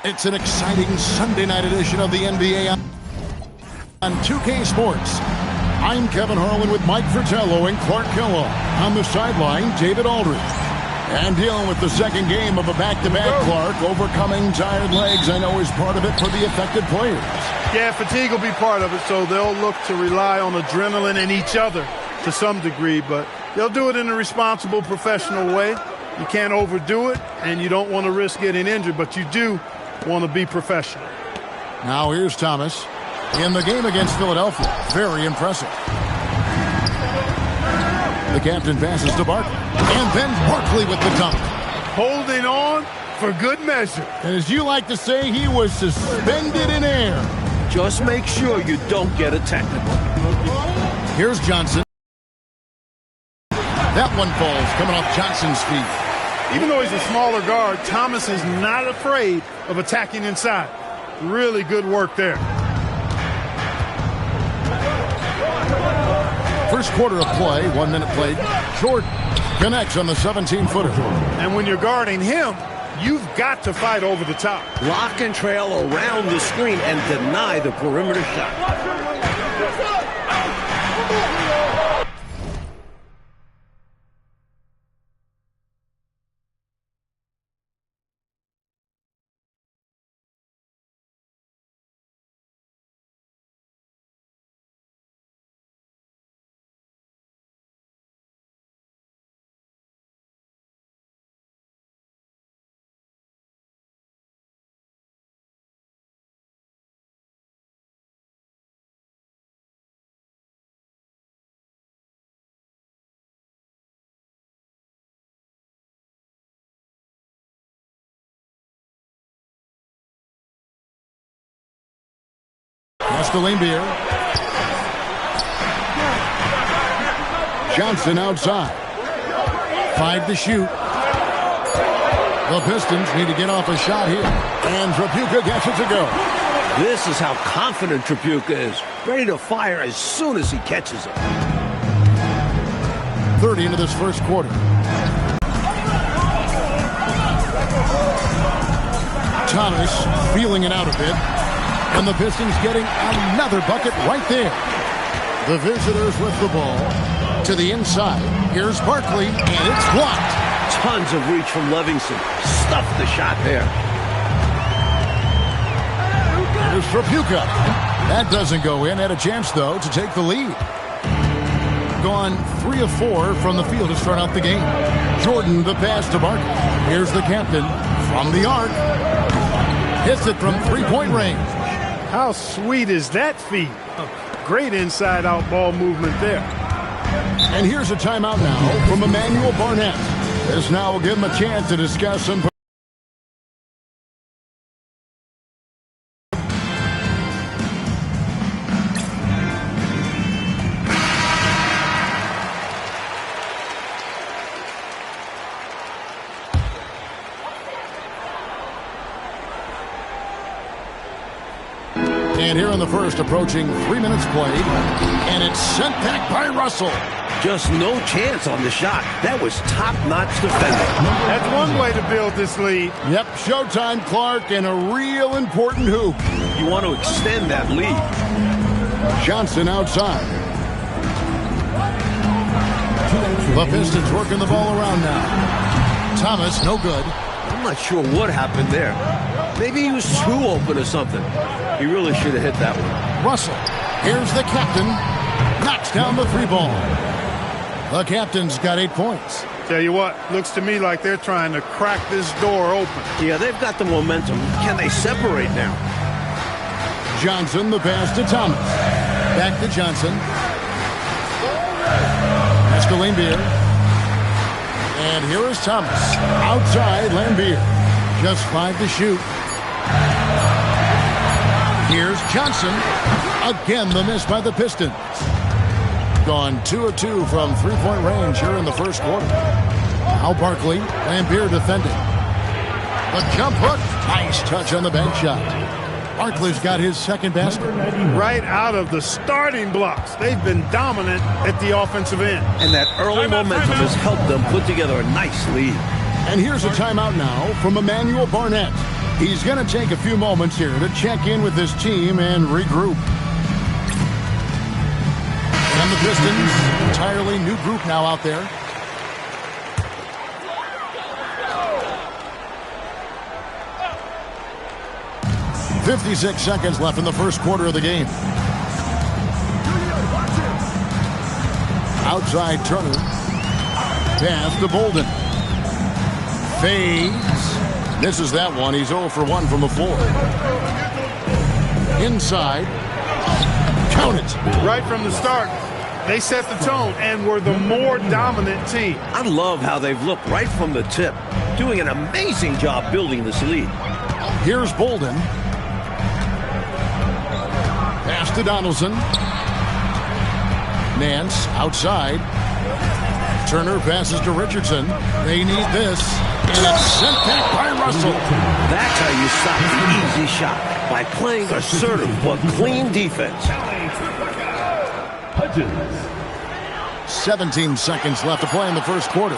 It's an exciting Sunday night edition of the NBA on 2K Sports. I'm Kevin Harlan with Mike Fratello and Clark Kellogg. On the sideline, David Aldridge. And dealing with the second game of a back-to-back, Clark. Overcoming tired legs, I know, is part of it for the affected players. Yeah, fatigue will be part of it, so they'll look to rely on adrenaline and each other to some degree, but they'll do it in a responsible, professional way. You can't overdo it, and you don't want to risk getting injured, but you do want to be professional. Now here's Thomas in the game against Philadelphia. Very impressive. The captain passes to Barkley, and then Barkley with the dunk. Holding on for good measure. And as you like to say, he was suspended in air. Just make sure you don't get a technical. Here's Johnson. That one falls, coming off Johnson's feet. Even though he's a smaller guard, Thomas is not afraid of attacking inside. Really good work there. First quarter of play, 1 minute played. Jordan connects on the 17-footer. And when you're guarding him, you've got to fight over the top. Lock and trail around the screen and deny the perimeter shot. Lambier. Johnson outside. 5 to shoot. The Pistons need to get off a shot here. And Tripucka gets it to go. This is how confident Tripucka is. Ready to fire as soon as he catches it. 30 into this first quarter. Thomas feeling it out a bit. And the Pistons getting another bucket right there. The visitors with the ball to the inside. Here's Barkley, and it's blocked. Tons of reach from Livingston. Stuffed the shot there. Here's Tripucka. That doesn't go in. Had a chance, though, to take the lead. Gone 3 of 4 from the field to start out the game. Jordan, the pass to Barkley. Here's the captain from the arc. Hits it from three-point range. How sweet is that feed? Great inside-out ball movement there. And here's a timeout now from Emmanuel Barnett. This now will give him a chance to discuss some. And here in the first, approaching 3 minutes played, and it's sent back by Russell. Just no chance on the shot. That was top-notch defending. That's one way to build this lead. Yep, showtime, Clark, and a real important hoop. You want to extend that lead. Johnson outside. The Pistons working the ball around now. Thomas, no good. I'm not sure what happened there. Maybe he was too open or something. He really should have hit that one. Russell, here's the captain. Knocks down the 3 ball. The captain's got 8 points. Tell you what, looks to me like they're trying to crack this door open. Yeah, they've got the momentum. Can they separate now? Johnson, the pass to Thomas. Back to Johnson. That's to Lambier. And here is Thomas. Outside, Lambier. Just 5 to shoot. Here's Johnson. Again, the miss by the Pistons. Gone 2 of 2 from three-point range here in the first quarter. Now Barkley, Lambier defending. The jump hook. Nice touch on the bank shot. Barkley's got his second basket. Right out of the starting blocks. They've been dominant at the offensive end. And that early momentum has helped them put together a nice lead. And here's a timeout now from Emmanuel Barnett. He's going to take a few moments here to check in with his team and regroup. And the Pistons, entirely new group now out there. .56 seconds left in the first quarter of the game. Outside Turner. Pass to Bolden. Fades. Misses that one. He's 0 for 1 from the floor. Inside. Count it. Right from the start, they set the tone and were the more dominant team. I love how they've looked right from the tip, doing an amazing job building this lead. Here's Bolden. Pass to Donaldson. Nance outside. Turner passes to Richardson. They need this. And it's sent back by Russell. That's how you stop the easy shot, by playing assertive but clean defense. 17 seconds left to play in the first quarter.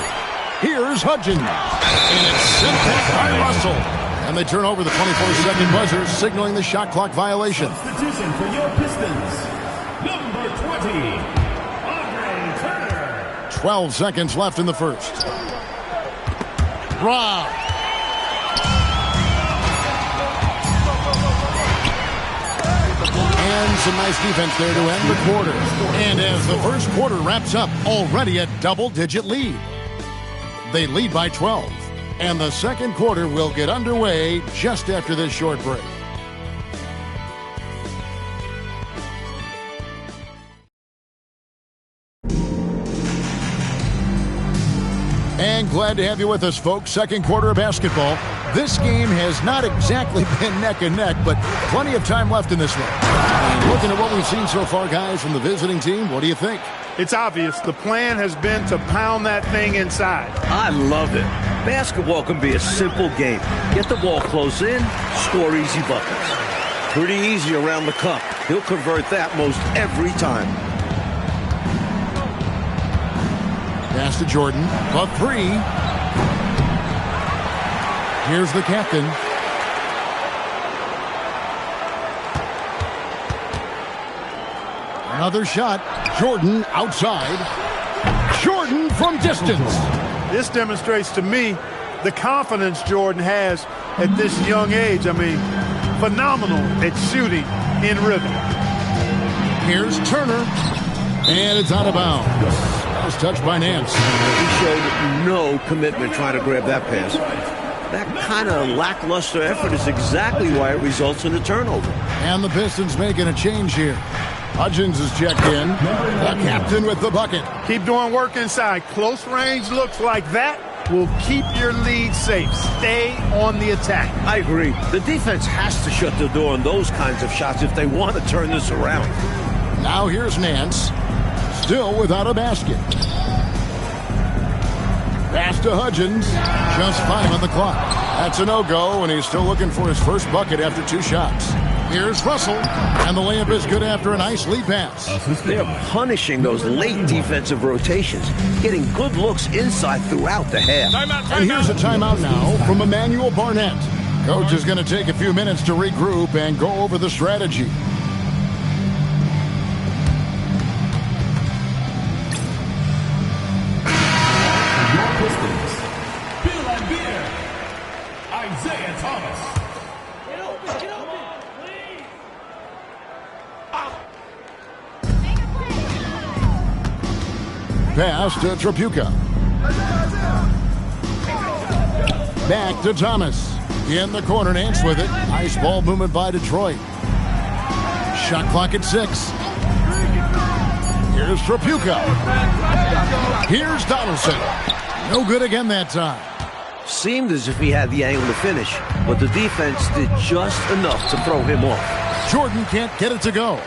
Here's Hudgens. And it's sent back by Russell. And they turn over the 24-second buzzer, signaling the shot clock violation. Substitution for your Pistons, number 20, Andre Turner. 12 seconds left in the first. Rob. And some nice defense there to end the quarter. And as the first quarter wraps up, already a double-digit lead. They lead by 12. And the second quarter will get underway just after this short break. And glad to have you with us, folks. Second quarter of basketball. This game has not exactly been neck and neck, but plenty of time left in this one. And looking at what we've seen so far, guys, from the visiting team, what do you think? It's obvious the plan has been to pound that thing inside. I love it. Basketball can be a simple game. Get the ball close in, score easy buckets. Pretty easy around the cup. He'll convert that most every time. Pass to Jordan. A three. Here's the captain. Another shot. Jordan outside. Jordan from distance. This demonstrates to me the confidence Jordan has at this young age. I mean, phenomenal at shooting in rhythm. Here's Turner. And it's out of bounds. That was touched by Nance. He showed no commitment trying to grab that pass. That kind of lackluster effort is exactly why it results in a turnover. And the Pistons making a change here. Hudgens is checked in. The captain with the bucket. Keep doing work inside. Close range looks like that will keep your lead safe. Stay on the attack. I agree. The defense has to shut the door on those kinds of shots if they want to turn this around. Now here's Nance. Still without a basket. Pass to Hudgens. Just 5 on the clock. That's a no-go, and he's still looking for his first bucket after 2 shots. Here's Russell, and the layup is good after a nice lead pass. They're punishing those late defensive rotations, getting good looks inside throughout the half. And here's a timeout now from Emmanuel Barnett. Coach is going to take a few minutes to regroup and go over the strategy. Pass to Tripucka. Back to Thomas. In the corner, Nance with it. Nice ball movement by Detroit. Shot clock at 6. Here's Tripucka. Here's Donaldson. No good again that time. Seemed as if he had the angle to finish, but the defense did just enough to throw him off. Jordan can't get it to go.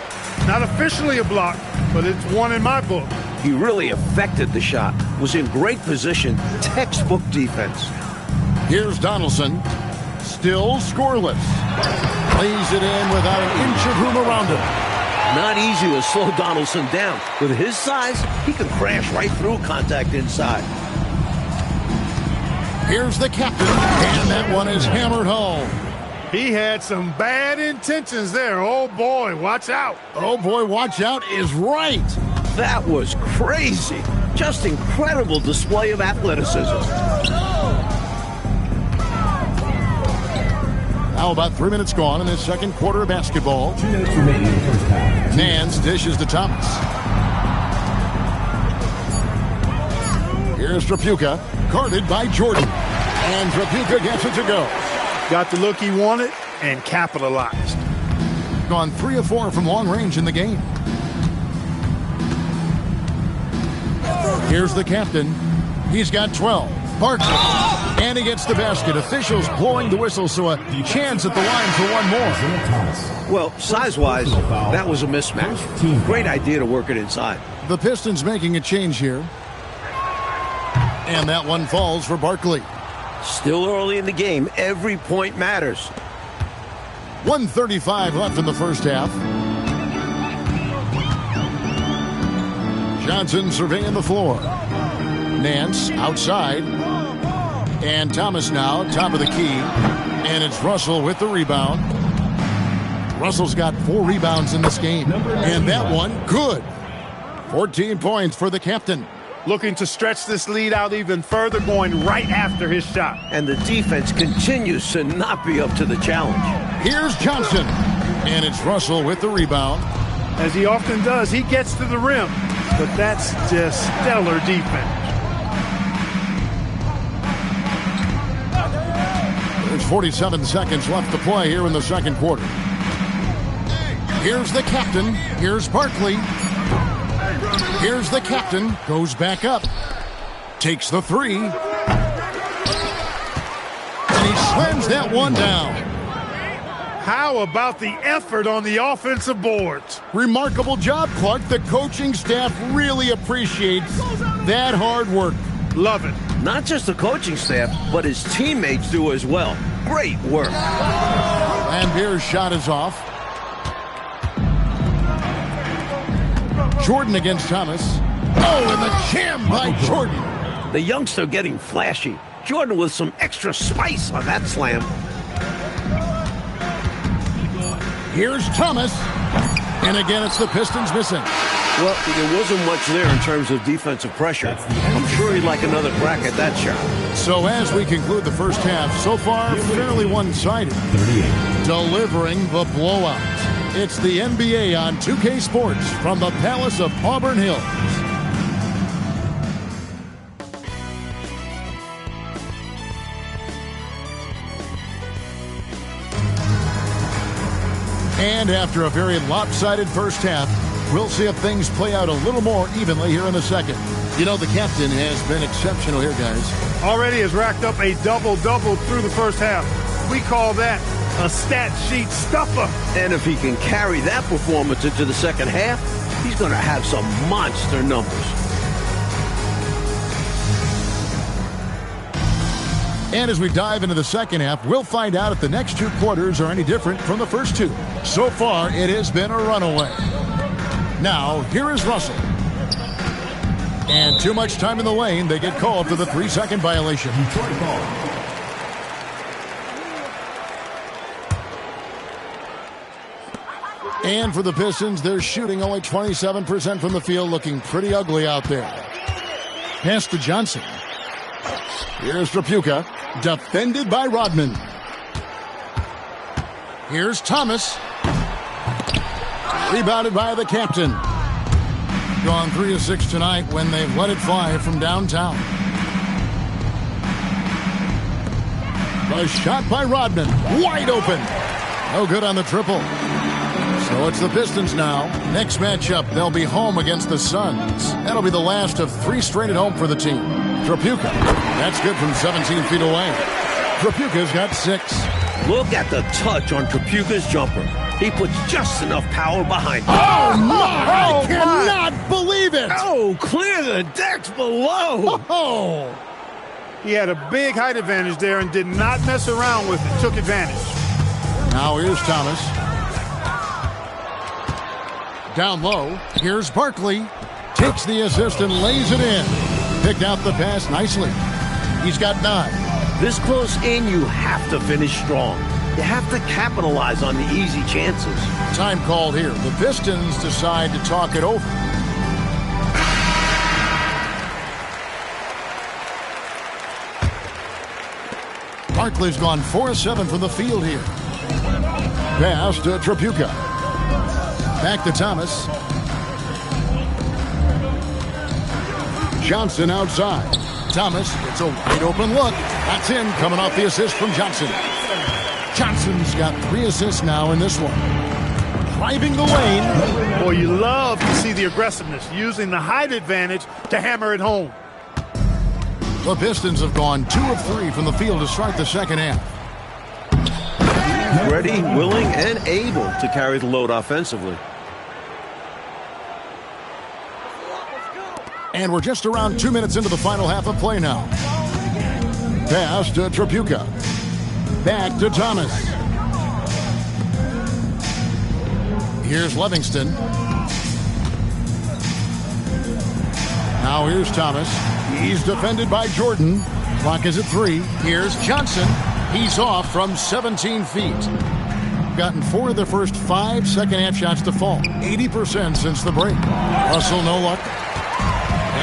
Not officially a block, but it's one in my book. He really affected the shot, was in great position, textbook defense. Here's Donaldson, still scoreless. Lays it in without an inch of room around him. Not easy to slow Donaldson down. With his size, he can crash right through contact inside. Here's the captain, and that one is hammered home. He had some bad intentions there. Oh, boy, watch out. Oh, boy, watch out is right. That was crazy. Just incredible display of athleticism. Now about 3 minutes gone in this second quarter of basketball. 2 minutes remaining in the first half. Nance dishes to Thomas. Here's Trapuka, guarded by Jordan. And Trapuka gets it to go. Got the look he wanted and capitalized. Gone 3 of 4 from long range in the game. Here's the captain. He's got 12. Barkley. And he gets the basket. Officials blowing the whistle, so a chance at the line for one more. Well, size-wise, that was a mismatch. Great idea to work it inside. The Pistons making a change here. And that one falls for Barkley. Still early in the game. Every point matters. 1:35 left in the first half. Johnson surveying the floor. Nance outside. And Thomas now, top of the key. And it's Russell with the rebound. Russell's got 4 rebounds in this game. And that one, good. 14 points for the captain. Looking to stretch this lead out even further, going right after his shot. And the defense continues to not be up to the challenge. Here's Johnson. And it's Russell with the rebound. As he often does, he gets to the rim. But that's just stellar defense. There's 47 seconds left to play here in the second quarter. Here's the captain. Here's Barkley. Here's the captain. Goes back up. Takes the 3. And he slams that one down. How about the effort on the offensive boards? Remarkable job, Clark. The coaching staff really appreciates that hard work. Love it. Not just the coaching staff, but his teammates do as well. Great work. Lambeer's shot is off. Jordan against Thomas. Oh, and the jam by Jordan. The youngster getting flashy. Jordan with some extra spice on that slam. Here's Thomas. And again, it's the Pistons missing. Well, there wasn't much there in terms of defensive pressure. I'm sure he'd like another crack at that shot. So as we conclude the first half, so far fairly one-sided. 38. Delivering the blowout. It's the NBA on 2K Sports from the Palace of Auburn Hills. And after a very lopsided first half, we'll see if things play out a little more evenly here in the second. You know, the captain has been exceptional here, guys. Already has racked up a double-double through the first half. We call that a stat sheet stuffer. And if he can carry that performance into the second half, he's going to have some monster numbers. And as we dive into the second half, we'll find out if the next 2 quarters are any different from the first 2. So far, it has been a runaway. Now, here is Russell. And too much time in the lane. They get called for the 3-second violation. Detroit ball. And for the Pistons, they're shooting only 27% from the field, looking pretty ugly out there. Pass to Johnson. Here's Trapuka, defended by Rodman. Here's Thomas. Rebounded by the captain. Gone 3 of 6 tonight when they've let it fly from downtown. A shot by Rodman, wide open. No good on the triple. So it's the Pistons now. Next matchup, they'll be home against the Suns. That'll be the last of 3 straight at home for the team. Trapuka, that's good from 17 feet away. Trapuka's got 6. Look at the touch on Trapuka's jumper. He puts just enough power behind it. Oh, my! I cannot believe it! Oh, clear the decks below. Oh! He had a big height advantage there and did not mess around with it. Took advantage. Now here's Thomas. Down low. Here's Barkley. Takes the assist and lays it in. Picked out the pass nicely. He's got 9. This close in, you have to finish strong. You have to capitalize on the easy chances. Time called here. The Pistons decide to talk it over. Barkley's gone 4-7 from the field here. Pass to Trapuka. Back to Thomas. Johnson outside. Thomas gets a wide open look. That's in, coming off the assist from Johnson. Johnson's got 3 assists now in this one. Driving the lane. Boy, you love to see the aggressiveness, using the height advantage to hammer it home. The Pistons have gone 2 of 3 from the field to start the second half. Ready, willing, and able to carry the load offensively. And we're just around 2 minutes into the final half of play now. Pass to Trapuka. Back to Thomas. Here's Livingston. Now here's Thomas. He's defended by Jordan. Clock is at 3. Here's Johnson. He's off from 17 feet. Gotten 4 of the first 5 second-half shots to fall. 80% since the break. Russell, no luck.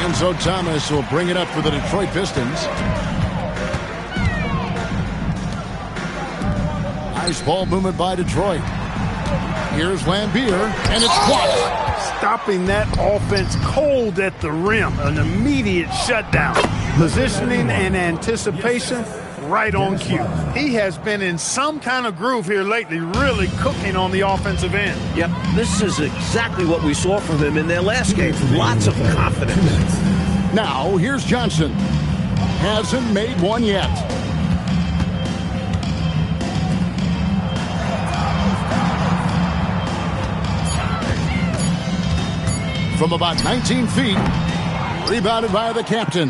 And so Thomas will bring it up for the Detroit Pistons. Nice ball movement by Detroit. Here's Lambier, and it's blocked. Stopping that offense cold at the rim. An immediate shutdown. Positioning and anticipation right on cue. He has been in some kind of groove here lately, really cooking on the offensive end. Yep, this is exactly what we saw from him in their last game. Lots of confidence. Now, here's Johnson. Hasn't made one yet. From about 19 feet, rebounded by the captain.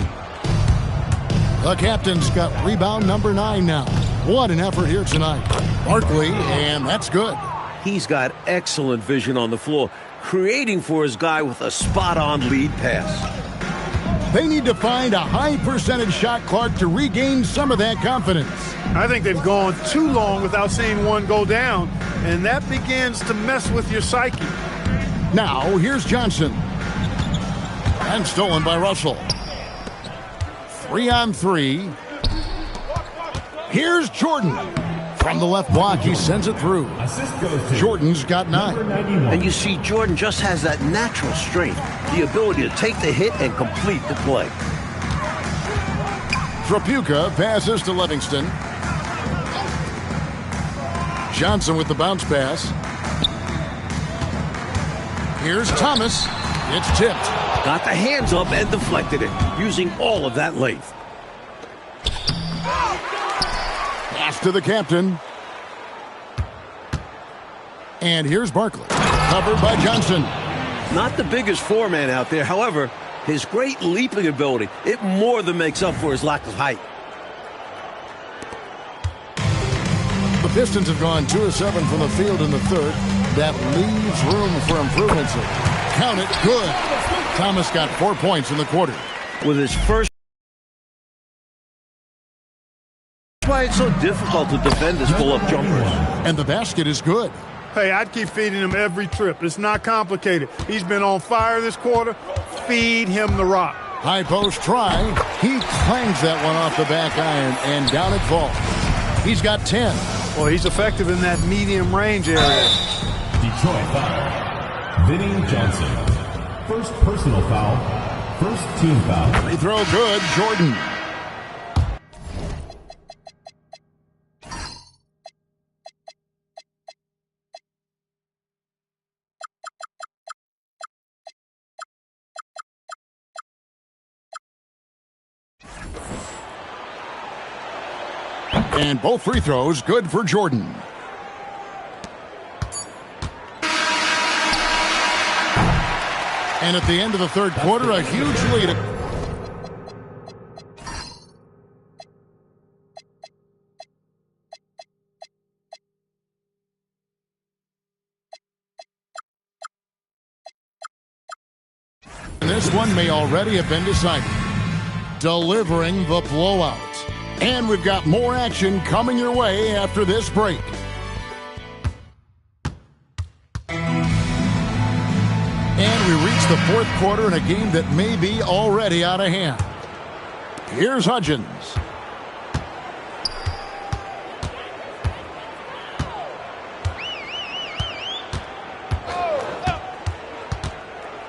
The captain's got rebound number 9 now. What an effort here tonight. Barkley, and that's good. He's got excellent vision on the floor, creating for his guy with a spot-on lead pass. They need to find a high percentage shot, Clark, to regain some of that confidence. I think they've gone too long without seeing one go down, and that begins to mess with your psyche. Now, here's Johnson. And stolen by Russell. 3 on 3. Here's Jordan. From the left block, he sends it through. Jordan's got 9. And you see, Jordan just has that natural strength, the ability to take the hit and complete the play. Trapuka passes to Livingston. Johnson with the bounce pass. Here's Thomas. It's tipped. Got the hands up and deflected it, using all of that length. Pass to the captain. And here's Barkley. Covered by Johnson. Not the biggest four-man out there. However, his great leaping ability, it more than makes up for his lack of height. The Pistons have gone 2 of 7 from the field in the third. That leaves room for improvements. Count it, good. Thomas got 4 points in the quarter. With his first... That's why it's so difficult to defend his pull-up jumpers. And the basket is good. Hey, I'd keep feeding him every trip. It's not complicated. He's been on fire this quarter. Feed him the rock. High post try. He clangs that one off the back iron, and down it falls. He's got 10. Well, he's effective in that medium range area. Detroit foul. Vinny Johnson. First personal foul. First team foul. Free throw good, Jordan. And both free throws good for Jordan. And at the end of the third quarter, a huge lead. And this one may already have been decided. Delivering the blowout. And we've got more action coming your way after this break. And we reach the fourth quarter in a game that may be already out of hand. Here's Hudgens.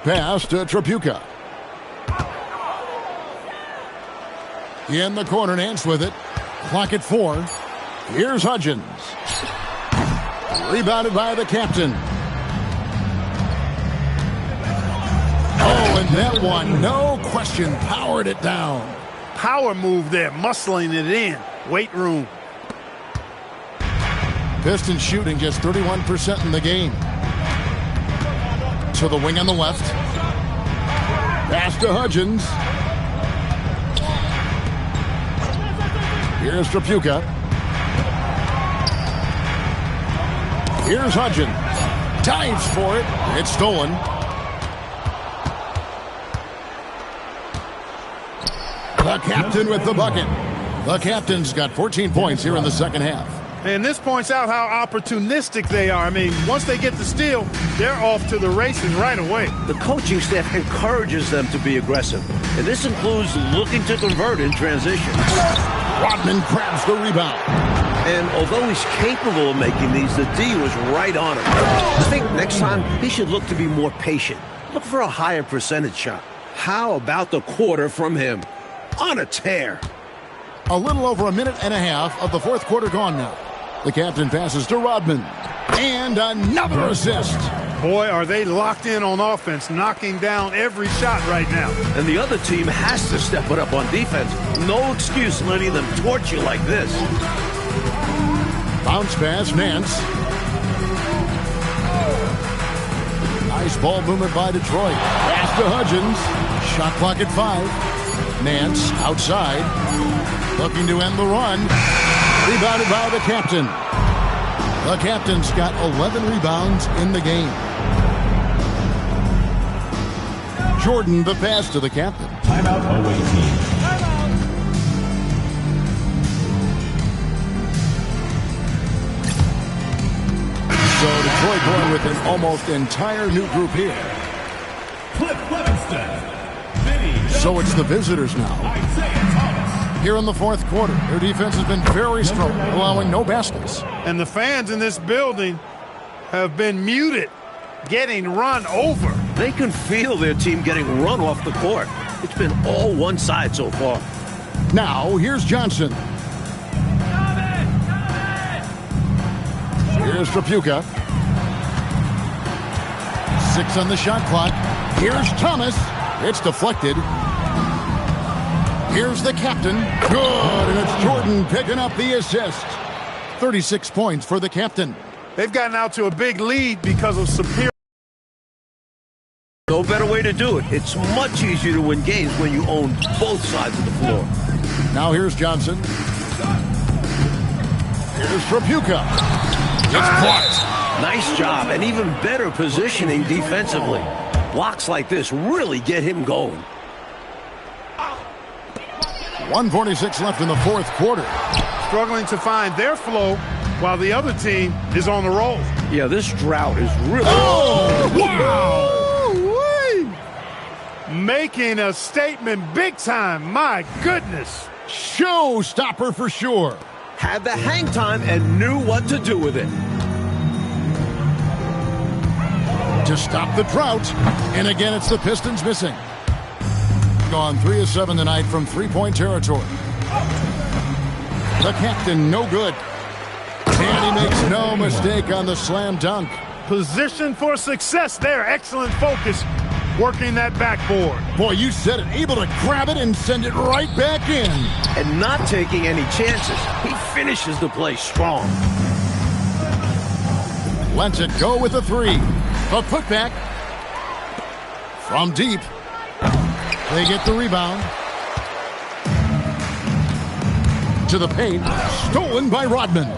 Pass to Tripucka. In the corner, Nance with it. Clock at 4. Here's Hudgens. Rebounded by the captain. Oh, and that one, no question, powered it down. Power move there, muscling it in. Weight room. Pistons shooting just 31% in the game. To the wing on the left. Pass to Hudgens. Here's Tripucka. Here's Hudgens. Dives for it. It's stolen. The captain with the bucket. The captain's got 14 points here in the second half. And this points out how opportunistic they are. I mean, once they get the steal, they're off to the races right away. The coaching staff encourages them to be aggressive, and this includes looking to convert in transition. Rodman grabs the rebound. And although he's capable of making these, the D was right on him. I think next time he should look to be more patient. Look for a higher percentage shot. How about the quarter from him? On a tear. A little over a minute and a half of the fourth quarter gone now. The captain passes to Rodman. And another assist. Boy, are they locked in on offense, knocking down every shot right now. And the other team has to step it up on defense. No excuse letting them torch you like this. Bounce pass, Nance. Nice ball movement by Detroit. Pass to Hudgens. Shot clock at 5. Nance outside. Looking to end the run. Rebounded by the captain. The captain's got 11 rebounds in the game. Jordan, the pass to the captain. Timeout away team. So Detroit going with an almost entire new group here. Cliff Livingston. So it's the visitors now. Here in the fourth quarter, their defense has been very strong, allowing no baskets. And the fans in this building have been muted, getting run over. They can feel their team getting run off the court. It's been all one side so far. Now, here's Johnson. Here's Tripucka. 6 on the shot clock. Here's Thomas. It's deflected. Here's the captain. Good, and it's Jordan picking up the assist. 36 points for the captain. They've gotten out to a big lead because of superior. No better way to do it. It's much easier to win games when you own both sides of the floor. Now here's Johnson. Here's Tripucka. It's blocked. Nice job, and even better positioning defensively. Blocks like this really get him going. 1:46 left in the fourth quarter. Struggling to find their flow while the other team is on the roll. Yeah, this drought is really... Oh, wow! Making a statement big time. My goodness. Showstopper for sure. Had the hang time and knew what to do with it. To stop the drought. And again, it's the Pistons missing. Gone 3 of 7 tonight from three-point territory. The captain, no good. And he makes no mistake on the slam dunk. Position for success there. Excellent focus. Working that backboard. Boy, you said it. Able to grab it and send it right back in. And not taking any chances. He finishes the play strong. Lets it go with a 3. A putback. From deep. They get the rebound. To the paint. Stolen by Rodman.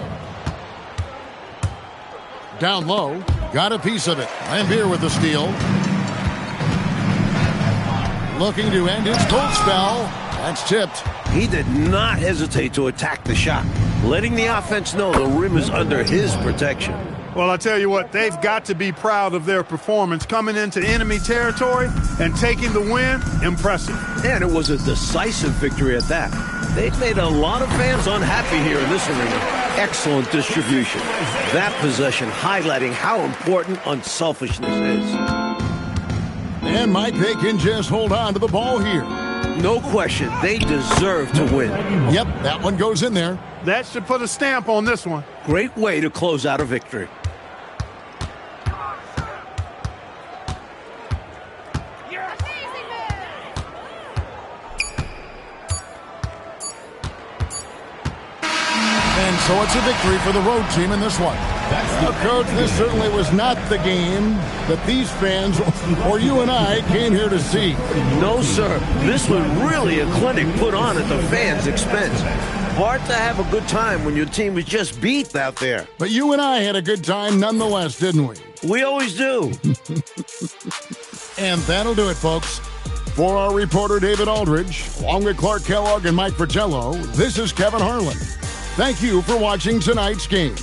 Down low. Got a piece of it. Lambeer with the steal. Looking to end his cold spell. That's tipped. He did not hesitate to attack the shot, letting the offense know the rim is under his protection. Well, I tell you what, they've got to be proud of their performance. Coming into enemy territory and taking the win, impressive. And it was a decisive victory at that. They've made a lot of fans unhappy here in this arena. Excellent distribution. That possession highlighting how important unselfishness is. And Mike, they can just hold on to the ball here. No question, they deserve to win. Yep, that one goes in there. That should put a stamp on this one. Great way to close out a victory. And so it's a victory for the road team in this one. Coach, this certainly was not the game that these fans or you and I came here to see. No, sir. This was really a clinic put on at the fans' expense. Hard to have a good time when your team was just beat out there. But you and I had a good time nonetheless, didn't we? We always do. And that'll do it, folks. For our reporter, David Aldridge, along with Clark Kellogg and Mike Fratello, this is Kevin Harlan. Thank you for watching tonight's game.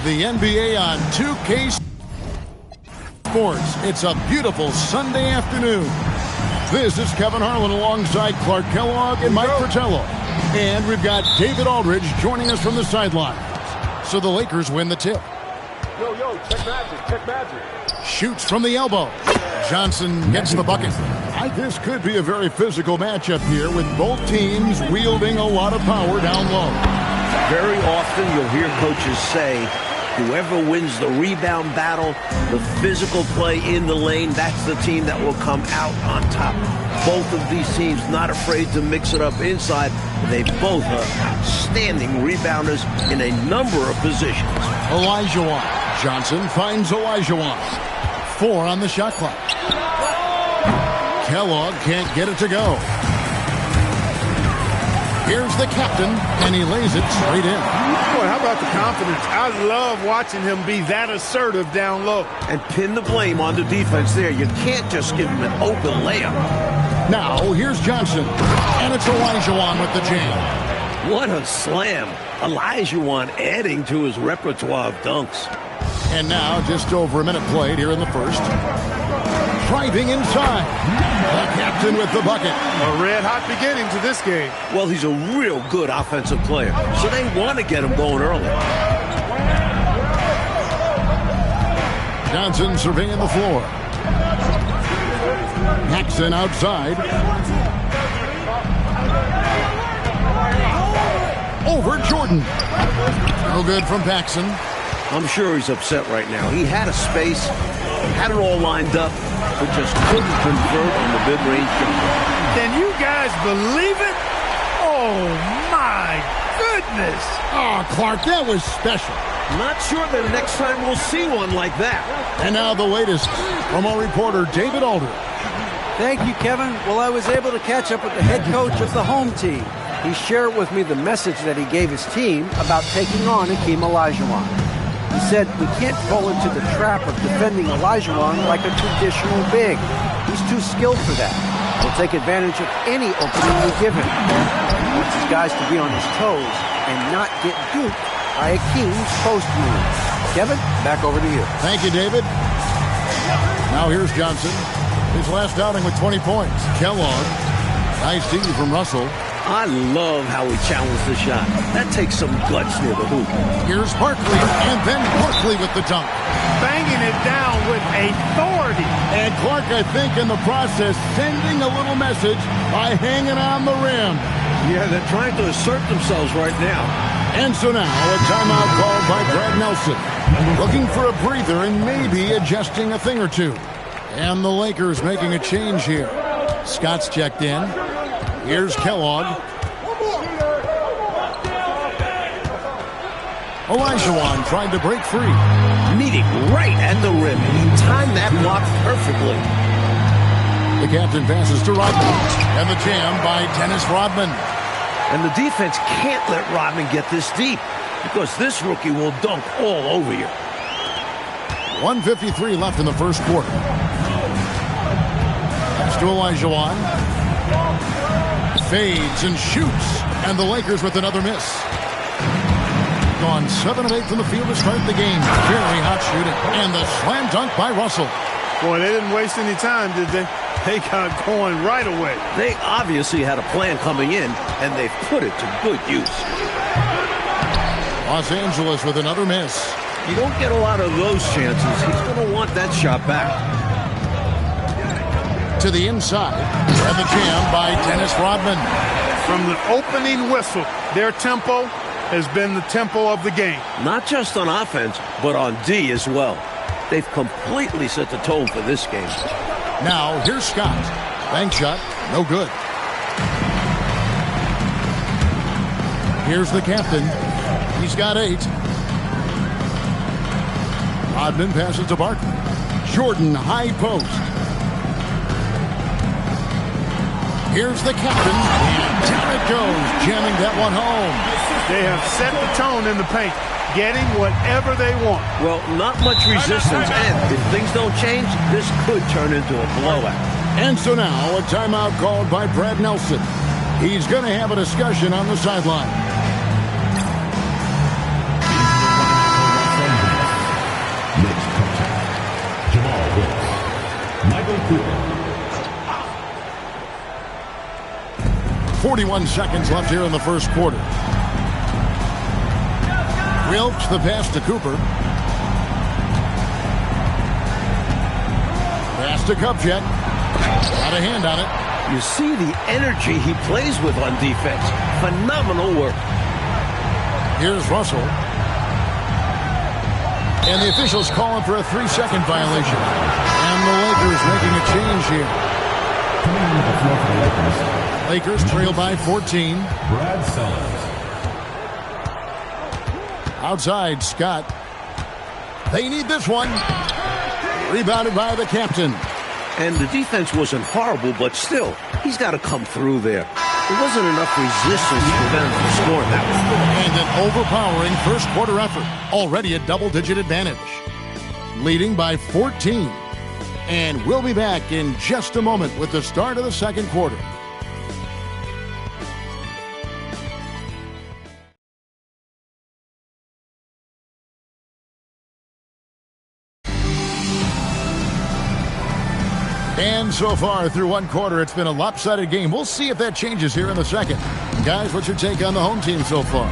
The NBA on 2K Sports. It's a beautiful Sunday afternoon. This is Kevin Harlan alongside Clark Kellogg and Mike Fratello. And we've got David Aldridge joining us from the sidelines. So the Lakers win the tip. Yo, check magic. Shoots from the elbow. Johnson gets the bucket. This could be a very physical matchup here with both teams wielding a lot of power down low. Very often you'll hear coaches say, whoever wins the rebound battle, the physical play in the lane, that's the team that will come out on top. Both of these teams not afraid to mix it up inside. They both are outstanding rebounders in a number of positions. Olajuwon. Johnson finds Olajuwon. 4 on the shot clock. Kellogg can't get it to go. Here's the captain, and he lays it straight in. Boy, how about the confidence? I love watching him be that assertive down low. And pin the blame on the defense there. You can't just give him an open layup. Now, here's Johnson, and it's Olajuwon with the jam. What a slam. Olajuwon adding to his repertoire of dunks. And now, just over a minute played here in the first. Driving inside. The captain with the bucket. A red-hot beginning to this game. Well, he's a real good offensive player, so they want to get him going early. Johnson surveying the floor. Paxson outside. Over Jordan. No good from Paxson. I'm sure he's upset right now. He had a space, had it all lined up, but just couldn't convert on the mid-range jumper. Can you guys believe it? Oh, my goodness. Oh, Clark, that was special. Not sure the next time we'll see one like that. And now the latest from our reporter, David Aldridge. Thank you, Kevin. Well, I was able to catch up with the head coach of the home team. He shared with me the message that he gave his team about taking on Hakeem Olajuwon. He said, we can't fall into the trap of defending Olajuwon like a traditional big. He's too skilled for that. He'll take advantage of any opening we give him. He wants his guys to be on his toes and not get duped by Hakeem's post moves. Kevin, back over to you. Thank you, David. Now here's Johnson. His last outing with 20 points. Kellogg. Nice D from Russell. I love how he challenged the shot. That takes some guts near the hoop. Here's Barkley, and then Barkley with the dunk. Banging it down with authority. And Clark, I think, in the process, sending a little message by hanging on the rim. Yeah, they're trying to assert themselves right now. And so now, a timeout called by Brad Nelson. Looking for a breather and maybe adjusting a thing or two. And the Lakers making a change here. Scott's checked in. Here's Kellogg. Olajuwon trying to break free. Meeting right at the rim. He timed that block perfectly. The captain passes to Rodman. And the jam by Dennis Rodman. And the defense can't let Rodman get this deep because this rookie will dunk all over you. 1:53 left in the first quarter. Pass to Olajuwon. Fades and shoots. And the Lakers with another miss. Gone 7 of 8 from the field to start the game. Very hot shooting. And the slam dunk by Russell. Boy, they didn't waste any time, did they? They got going right away. They obviously had a plan coming in, and they've put it to good use. Los Angeles with another miss. You don't get a lot of those chances. He's going to want that shot back. To the inside. And the jam by Dennis Rodman. From the opening whistle, their tempo has been the tempo of the game. Not just on offense, but on D as well. They've completely set the tone for this game. Now, here's Scott. Bank shot, no good. Here's the captain. He's got 8. Rodman passes to Barkley. Jordan, high post. Here's the captain. And down it goes, jamming that one home. They have set the tone in the paint, getting whatever they want. Well, not much resistance, and if things don't change, this could turn into a blowout. And so now, a timeout called by Brad Nelson. He's going to have a discussion on the sideline. 41 seconds left here in the first quarter. Wilkes the pass to Cooper. Pass to Kupchak. Got a hand on it. You see the energy he plays with on defense. Phenomenal work. Here's Russell. And the officials calling for a 3-second violation. And the Lakers making a change here. Lakers trail by 14. Brad Sellers. Outside, Scott. They need this one. Rebounded by the captain. And the defense wasn't horrible, but still, he's got to come through there. There wasn't enough resistance for them to score that one. And an overpowering first quarter effort. Already a double-digit advantage. Leading by 14. And we'll be back in just a moment with the start of the second quarter. And so far through one quarter, it's been a lopsided game. We'll see if that changes here in the second. Guys, what's your take on the home team so far?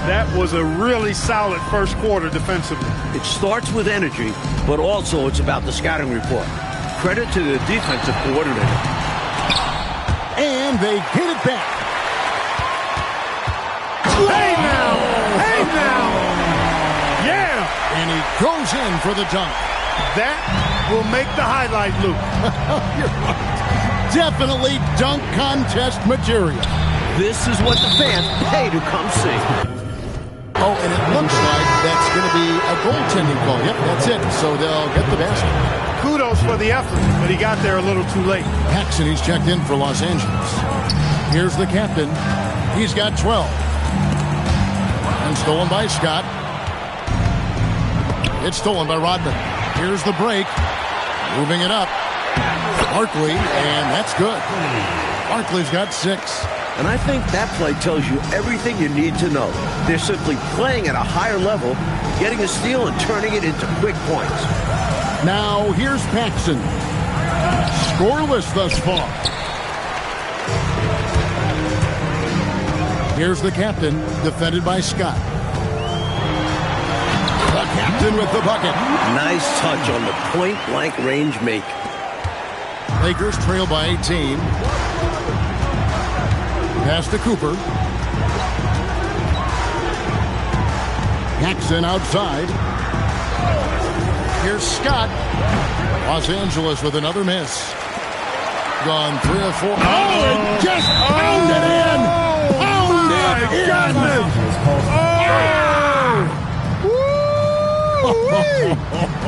That was a really solid first quarter defensively. It starts with energy, but also it's about the scouting report. Credit to the defensive coordinator. And they get it back. Hey now! Hey now! Yeah! And he goes in for the dunk. That will make the highlight loop. You're right. Definitely dunk contest material. This is what the fans pay to come see. Oh, and it looks like that's going to be a goaltending call. Yep, that's it. So they'll get the basket. Kudos for the effort, but he got there a little too late. Paxson, he's checked in for Los Angeles. Here's the captain. He's got 12. And stolen by Scott. It's stolen by Rodman. Here's the break. Moving it up. Barkley, and that's good. Barkley's got 6. And I think that play tells you everything you need to know. They're simply playing at a higher level, getting a steal and turning it into quick points. Now, here's Paxson. Scoreless thus far. Here's the captain, defended by Scott. The captain with the bucket. Nice touch on the point-blank range make. Lakers trail by 18. Pass to Cooper. Paxson outside. Here's Scott. Los Angeles with another miss. Gone 3 of 4. Oh, and just pounded in! Pounded in!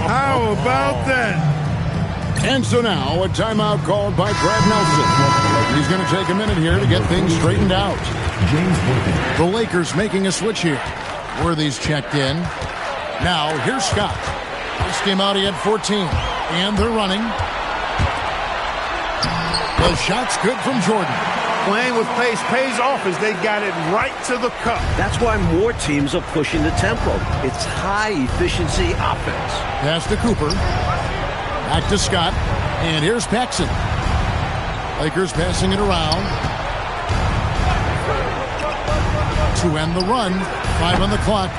How about that? And so now, a timeout called by Brad Nelson. He's going to take a minute here to get things straightened out. The Lakers making a switch here. Worthy's checked in. Now, here's Scott. This game out, he had 14. And they're running. The shot's good from Jordan. Playing with pace pays off as they got it right to the cup. That's why more teams are pushing the tempo. It's high-efficiency offense. Pass to Cooper. Back to Scott. And here's Paxson. Lakers passing it around. To end the run. 5 on the clock.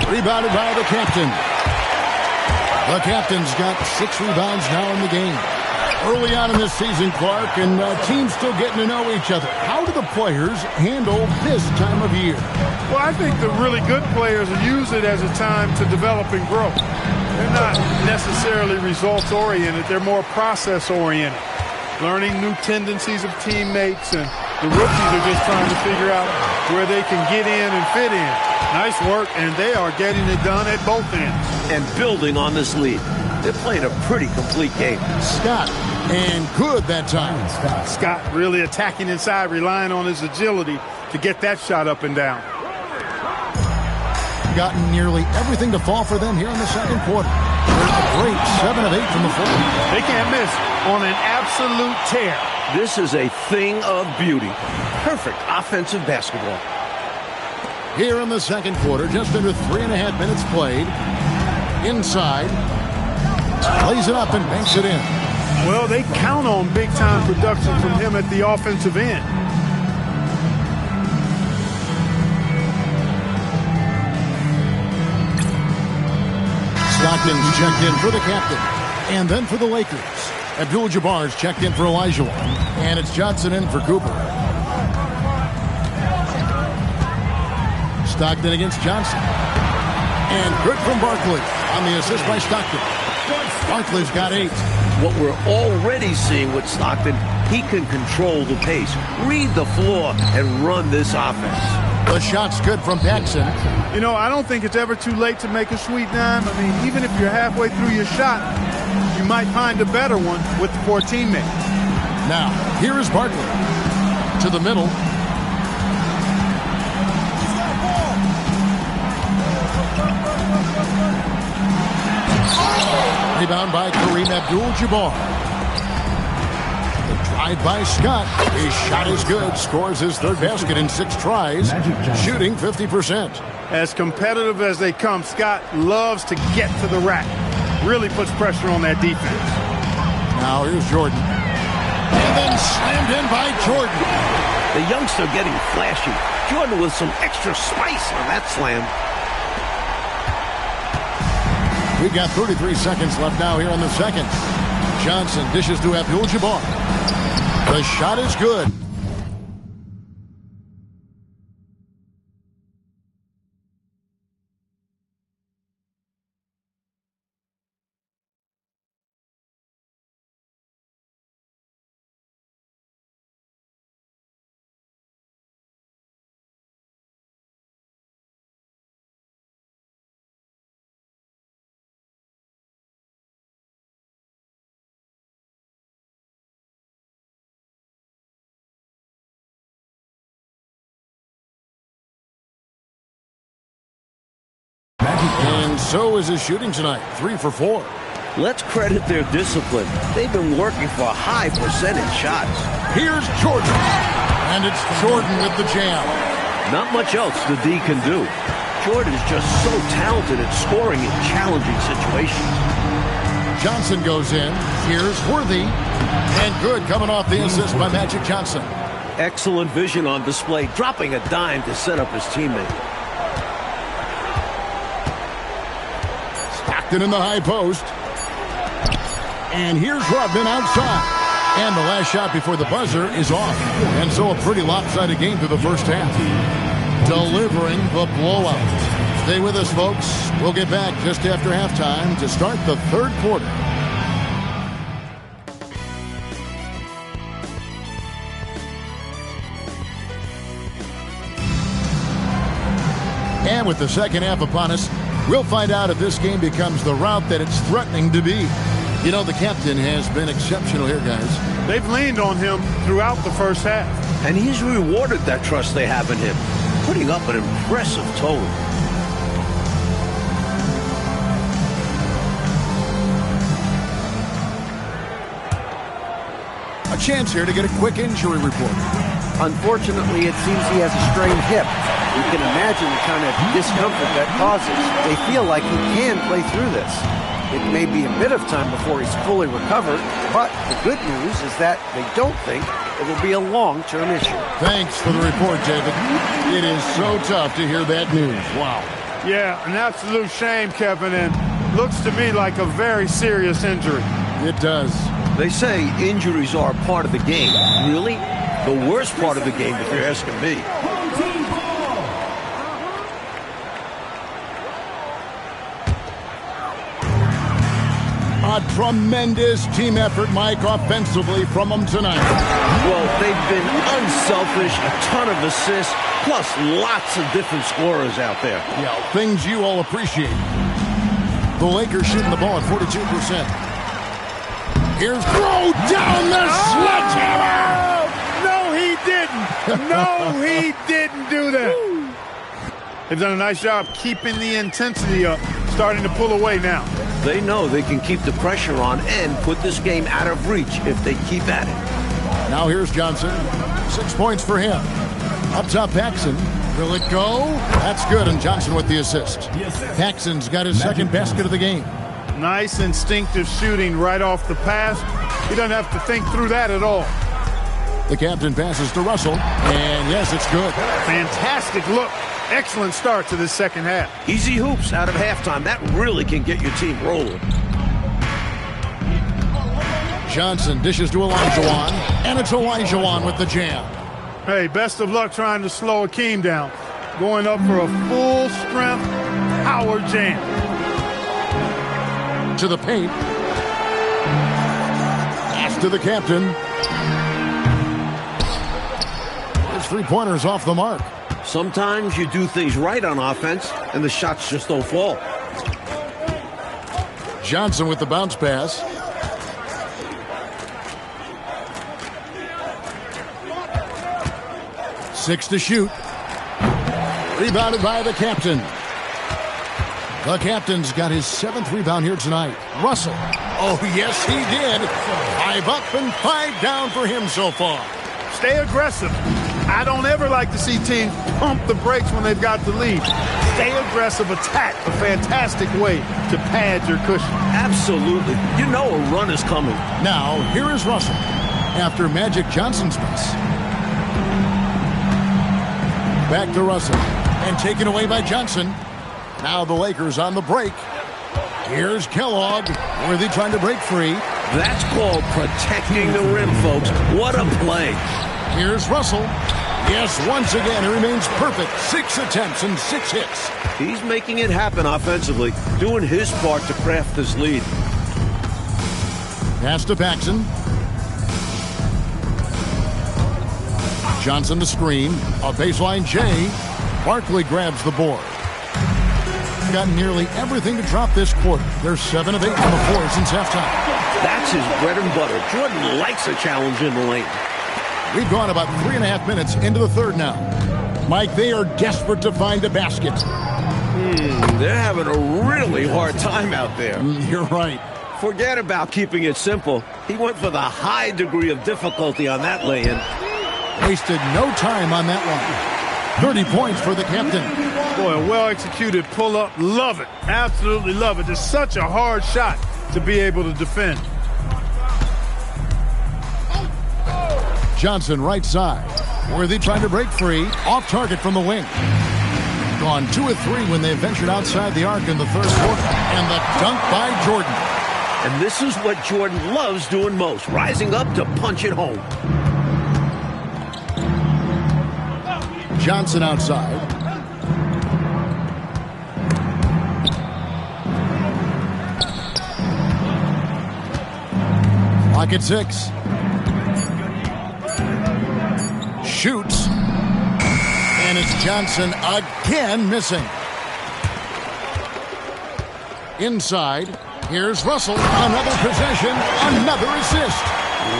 Rebounded by the captain. The captain's got 6 rebounds now in the game. Early on in this season, Clark, and teams still getting to know each other. How do the players handle this time of year? Well, I think the really good players use it as a time to develop and grow. They're not necessarily results-oriented. They're more process-oriented. Learning new tendencies of teammates, and the rookies are just trying to figure out where they can get in and fit in. Nice work, and they are getting it done at both ends. And building on this lead. They're playing a pretty complete game. Scott, and good that time. Scott really attacking inside, relying on his agility to get that shot up and down. Gotten nearly everything to fall for them here in the second quarter. There's a great 7 of 8 from the floor. They can't miss on an absolute tear. This is a thing of beauty. Perfect offensive basketball. Here in the second quarter, just under 3.5 minutes played. Inside. Plays it up and banks it in. Well, they count on big-time production from him at the offensive end. Stockton's checked in for the captain. And then for the Lakers, Abdul-Jabbar's checked in for Olajuwon. And it's Johnson in for Cooper. Stockton against Johnson. And good from Barkley on the assist by Stockton. Barkley's got 8. What we're already seeing with Stockton, he can control the pace, read the floor, and run this offense. The shot's good from Paxson. You know, I don't think it's ever too late to make a sweet dime. I mean, even if you're halfway through your shot, you might find a better one with 4 teammates. Now, here is Barkley. To the middle. Rebound by Kareem Abdul-Jabbar. The drive by Scott. His shot is good. Scores his 3rd basket in 6 tries. Shooting 50%. As competitive as they come, Scott loves to get to the rack. Really puts pressure on that defense. Now here's Jordan. And then slammed in by Jordan. The youngster getting flashy. Jordan with some extra spice on that slam. We've got 33 seconds left now here in the second. Johnson dishes to Abdul-Jabbar. The shot is good. And so is his shooting tonight. 3 for 4. Let's credit their discipline. They've been working for high percentage shots. Here's Jordan. And it's Jordan with the jam. Not much else the D can do. Jordan is just so talented at scoring in challenging situations. Johnson goes in. Here's Worthy. And good coming off the assist by Magic Johnson. Excellent vision on display, dropping a dime to set up his teammate. Stockton in the high post. And here's Rodman outside. And the last shot before the buzzer is off. And so a pretty lopsided game through the first half. Delivering the blowout. Stay with us, folks. We'll get back just after halftime to start the 3rd quarter. And with the second half upon us, we'll find out if this game becomes the route that it's threatening to be. You know, the captain has been exceptional here, guys. They've leaned on him throughout the first half. And he's rewarded that trust they have in him, putting up an impressive total. A chance here to get a quick injury report. Unfortunately, it seems he has a strained hip. You can imagine the kind of discomfort that causes. They feel like he can play through this. It may be a bit of time before he's fully recovered, but the good news is that they don't think it will be a long-term issue. Thanks for the report, David. It is so tough to hear that news. Wow. Yeah, an absolute shame, Kevin, and looks to me like a very serious injury. It does. They say injuries are a part of the game. Really? The worst part of the game, if you're asking me. A tremendous team effort, Mike, offensively from them tonight. Well, they've been unselfish, a ton of assists, plus lots of different scorers out there. Yeah, things you all appreciate. The Lakers shooting the ball at 42%. Here's throw down the sledgehammer! No, he didn't. No, he didn't do that. They've done a nice job keeping the intensity up, starting to pull away now. They know they can keep the pressure on and put this game out of reach if they keep at it. Now here's Johnson. 6 points for him. Up top, Paxson. Will it go? That's good, and Johnson with the assist. Paxson's got his second basket of the game. Nice instinctive shooting right off the pass. He doesn't have to think through that at all. The captain passes to Russell, and yes, it's good. Fantastic look Excellent start to this second half. Easy hoops out of halftime. That really can get your team rolling. Johnson dishes to Olajuwon, and it's Olajuwon with the jam. Hey, best of luck trying to slow Akeem down. Going up for a full-strength power jam. To the paint. Pass to the captain. His three-pointer's off the mark. Sometimes you do things right on offense, and the shots just don't fall. Johnson with the bounce pass. Six to shoot. Rebounded by the captain. The captain's got his 7th rebound here tonight. Russell. Oh, yes, he did. 5 up and 5 down for him so far. Stay aggressive. I don't ever like to see teams pump the brakes when they've got the lead. Stay aggressive, attack. A fantastic way to pad your cushion. Absolutely. You know a run is coming. Now, here is Russell after Magic Johnson's miss. Back to Russell. And taken away by Johnson. Now the Lakers on the break. Here's Kellogg. Worthy trying to break free. That's called protecting the rim, folks. What a play. Here's Russell. Yes, once again, he remains perfect. 6 attempts and 6 hits. He's making it happen offensively, doing his part to craft this lead. Pass to Paxson. Johnson to screen. A baseline J. Barkley grabs the board. Got nearly everything to drop this quarter. They're 7 of 8 on the floor since halftime. That's his bread and butter. Jordan likes a challenge in the lane. We've gone about 3.5 minutes into the third now. Mike, they are desperate to find a basket. They're having a really hard time out there. You're right. Forget about keeping it simple. He went for the high degree of difficulty on that lay-in. Wasted no time on that one. 30 points for the captain. Boy, a well-executed pull-up. Love it. Absolutely love it. It's such a hard shot to be able to defend. Johnson right side. Worthy trying to break free. Off target from the wing. Gone 2 of 3 when they ventured outside the arc in the third quarter. And the dunk by Jordan. And this is what Jordan loves doing most, rising up to punch it home. Johnson outside. Clock at 6. Shoots. And it's Johnson again missing. Inside. Here's Russell. Another possession. Another assist.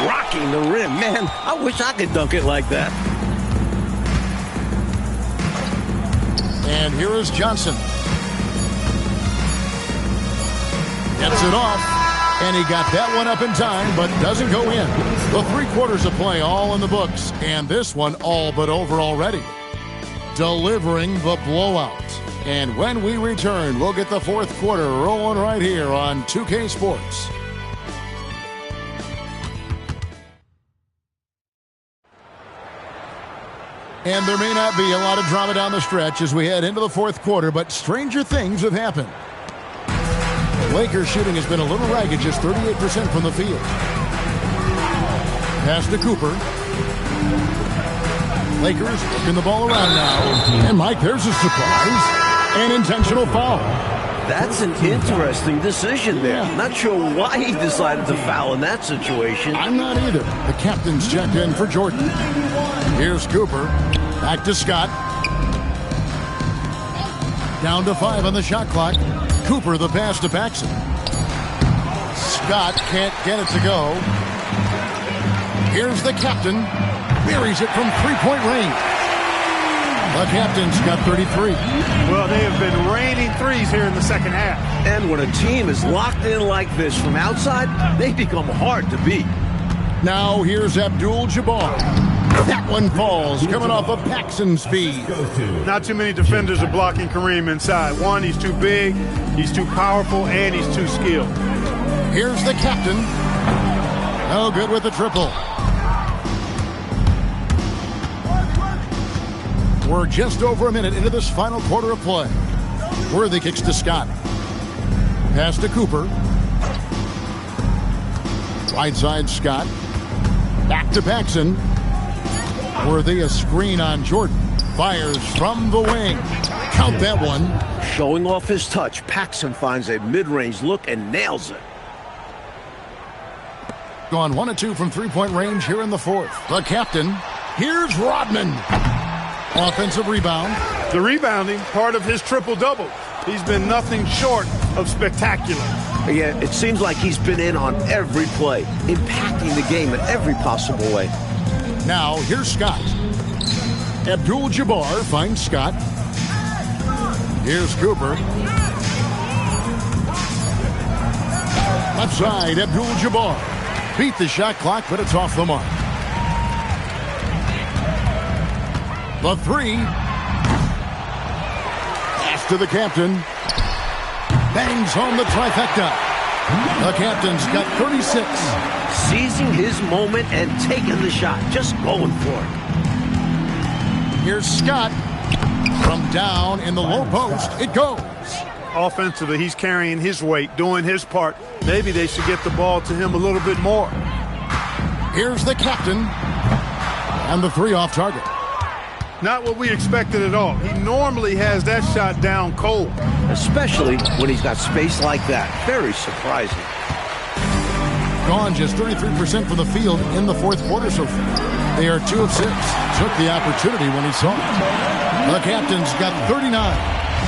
Rocking the rim. Man, I wish I could dunk it like that. And here is Johnson. Gets it off. And he got that one up in time, but doesn't go in. The 3 quarters of play all in the books. And this one all but over already. Delivering the blowout. And when we return, we'll get the 4th quarter rolling right here on 2K Sports. And there may not be a lot of drama down the stretch as we head into the 4th quarter, but stranger things have happened. Lakers shooting has been a little ragged, just 38% from the field. Pass to Cooper. Lakers working the ball around now. And Mike, there's a surprise. An intentional foul. That's an interesting decision there. Yeah. Not sure why he decided to foul in that situation. I'm not either. The captain's checked in for Jordan. Here's Cooper. Back to Scott. Down to 5 on the shot clock. Cooper the pass to Paxson. Scott can't get it to go. Here's the captain. Buries it from 3-point range. The captain's got 33. Well, they have been raining threes here in the second half. And when a team is locked in like this from outside, they become hard to beat. Now here's Abdul-Jabbar. That one falls, coming off of Paxson's feed. Not too many defenders are blocking Kareem inside. One, he's too big, he's too powerful, and he's too skilled. Here's the captain. No good with the triple. We're just over a minute into this final quarter of play. Worthy kicks to Scott. Pass to Cooper. Right side, Scott. Back to Paxson. Worthy, a screen on Jordan. Fires from the wing. Count that one. Showing off his touch, Paxson finds a mid-range look and nails it. Gone 1 of 2 from three-point range here in the fourth. The captain. Here's Rodman. Offensive rebound. The rebounding, part of his triple-double. He's been nothing short of spectacular. Yeah, it seems like he's been in on every play, impacting the game in every possible way. Now, here's Scott. Abdul-Jabbar finds Scott. Here's Cooper. Left side, Abdul-Jabbar. Beat the shot clock, but it's off the mark. The three. Pass to the captain. Bangs home the trifecta. The captain's got 36. Seizing his moment and taking the shot. Just going for it. Here's Scott. From down in the low post, it goes. Offensively, he's carrying his weight, doing his part. Maybe they should get the ball to him a little bit more. Here's the captain. And the three off target. Not what we expected at all. He normally has that shot down cold. Especially when he's got space like that. Very surprising. Gone just 33% from the field in the fourth quarter so far. They are 2 of 6. Took the opportunity when he saw it. The captain's got 39.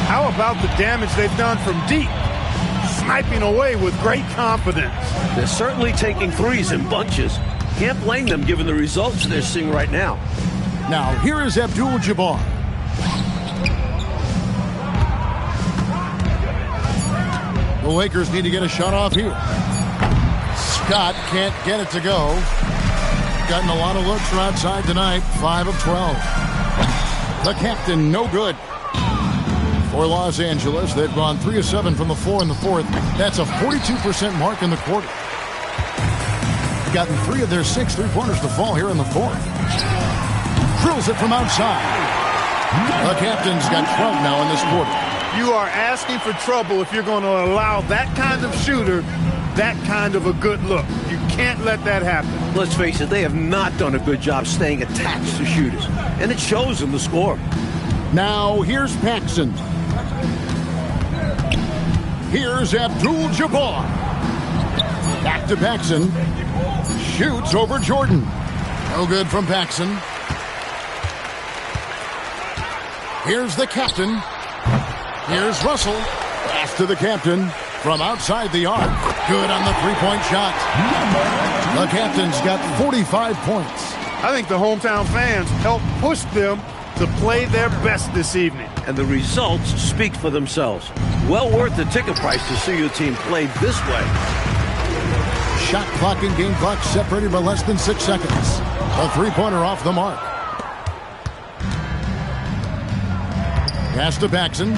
How about the damage they've done from deep? Sniping away with great confidence. They're certainly taking threes in bunches. Can't blame them given the results they're seeing right now. Now, here is Abdul-Jabbar. The Lakers need to get a shot off here. Scott can't get it to go. Gotten a lot of looks from outside tonight. 5 of 12. The captain, no good. For Los Angeles, they've gone 3 of 7 from the floor in the fourth. That's a 42% mark in the quarter. Gotten 3 of their 6 three-pointers to fall here in the fourth. Drills it from outside. The captain's got 12 now in this quarter. You are asking for trouble if you're going to allow that kind of shooter that kind of a good look. You can't let that happen. Let's face it, they have not done a good job staying attached to shooters. And it shows in the score. Now, here's Paxson. Here's Abdul-Jabbar. Back to Paxson. Shoots over Jordan. No good from Paxson. Here's the captain. Here's Russell. Pass to the captain from outside the arc. Good on the three-point shot. The captain's got 45 points. I think the hometown fans helped push them to play their best this evening. And the results speak for themselves. Well worth the ticket price to see your team play this way. Shot clock and game clock separated by less than 6 seconds. A three-pointer off the mark. Pass to Paxson.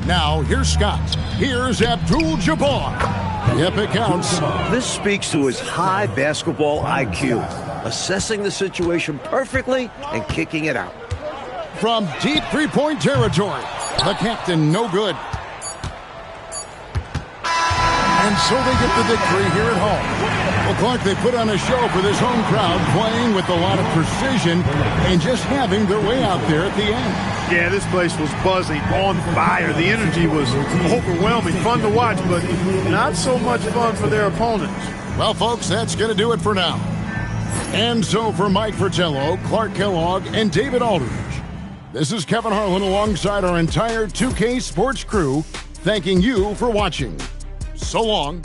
Now, here's Scott. Here's Abdul-Jabbar. Yep, it counts. This speaks to his high basketball IQ. Assessing the situation perfectly and kicking it out. From deep three-point territory, the captain no good. And so they get the victory here at home. Well, Clark, they put on a show for this home crowd, playing with a lot of precision and just having their way out there at the end. Yeah, this place was buzzing, on fire. The energy was overwhelming, fun to watch, but not so much fun for their opponents. Well, folks, that's going to do it for now. And so for Mike Fratello, Clark Kellogg, and David Aldridge, this is Kevin Harlan alongside our entire 2K Sports crew, thanking you for watching. So long.